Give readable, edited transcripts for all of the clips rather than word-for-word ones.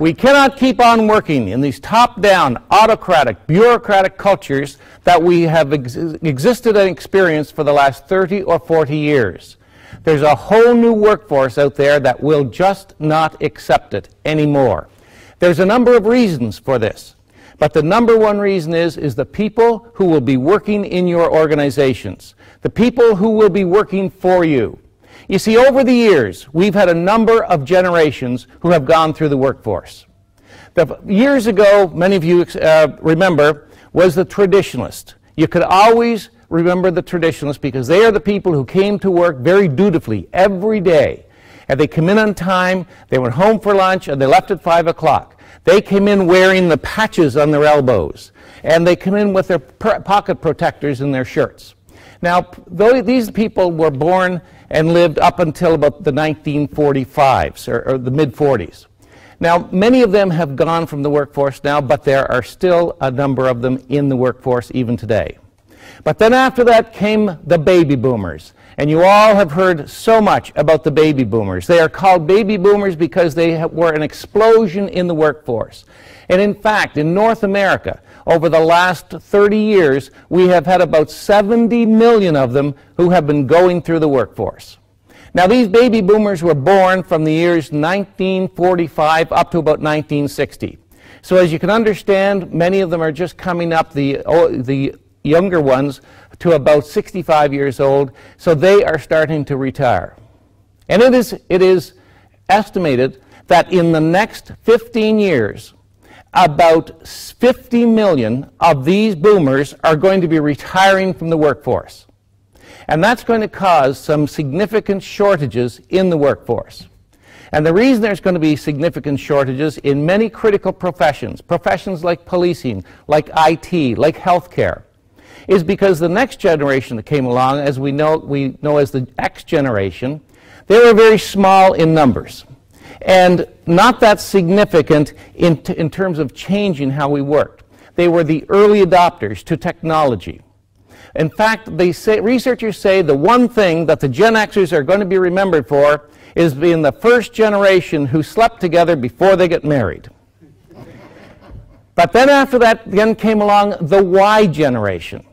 We cannot keep on working in these top-down, autocratic, bureaucratic cultures that we have existed and experienced for the last 30 or 40 years. There's a whole new workforce out there that will just not accept it anymore. There's a number of reasons for this, but the number one reason is the people who will be working in your organizations, the people who will be working for you. You see, over the years, we've had a number of generations who have gone through the workforce. Years ago, many of you remember, was the traditionalist. You could always remember the traditionalists because they are the people who came to work very dutifully every day. And they come in on time, they went home for lunch, and they left at 5 o'clock. They came in wearing the patches on their elbows, and they come in with their pocket protectors in their shirts. Now, these people were born and lived up until about the 1945s, or the mid-40s. Now, many of them have gone from the workforce now, but there are still a number of them in the workforce even today. But then after that came the baby boomers. And you all have heard so much about the baby boomers. They are called baby boomers because they were an explosion in the workforce. And in fact, in North America, over the last 30 years, we have had about 70 million of them who have been going through the workforce. Now, these baby boomers were born from the years 1945 up to about 1960. So as you can understand, many of them are just coming up, the younger ones, to about 65 years old, so they are starting to retire. And it is estimated that in the next 15 years, about 50 million of these boomers are going to be retiring from the workforce. And that's going to cause some significant shortages in the workforce. And the reason there's going to be significant shortages in many critical professions, professions like policing, like IT, like healthcare, is because the next generation that came along, as we know as the X generation, they were very small in numbers and not that significant in terms of changing how we worked. They were the early adopters to technology. In fact, researchers say the one thing that the Gen Xers are going to be remembered for is being the first generation who slept together before they get married. But then after that, then came along the Y generation.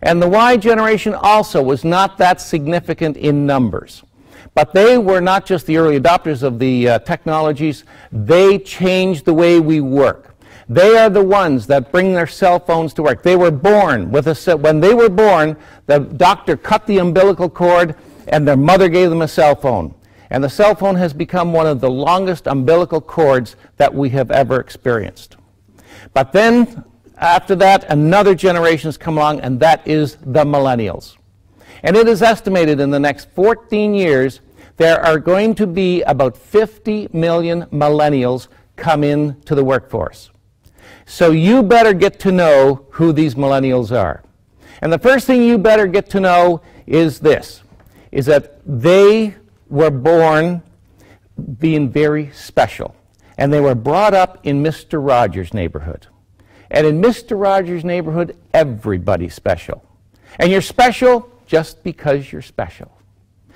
And the Y generation also was not that significant in numbers. But they were not just the early adopters of the technologies, they changed the way we work. They are the ones that bring their cell phones to work. They were born with when they were born, the doctor cut the umbilical cord and their mother gave them a cell phone. And the cell phone has become one of the longest umbilical cords that we have ever experienced. But then, after that, another generation has come along, and that is the millennials. And it is estimated in the next 14 years, there are going to be about 50 million millennials come into the workforce. So you better get to know who these millennials are. And the first thing you better get to know is this, is that they were born being very special. And they were brought up in Mr. Rogers' neighborhood. And in Mr. Rogers' neighborhood, everybody's special. And you're special just because you're special.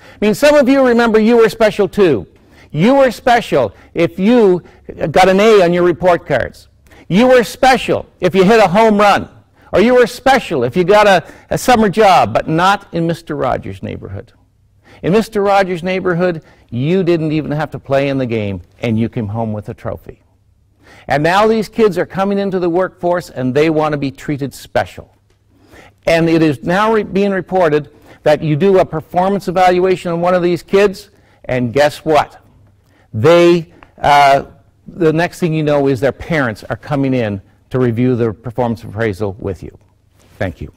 I mean, some of you remember you were special too. You were special if you got an A on your report cards. You were special if you hit a home run. Or you were special if you got a summer job, but not in Mr. Rogers' neighborhood. In Mr. Rogers' neighborhood, you didn't even have to play in the game, and you came home with a trophy. And now these kids are coming into the workforce, and they want to be treated special. And it is now being reported that you do a performance evaluation on one of these kids, and guess what? The next thing you know is their parents are coming in to review the performance appraisal with you. Thank you.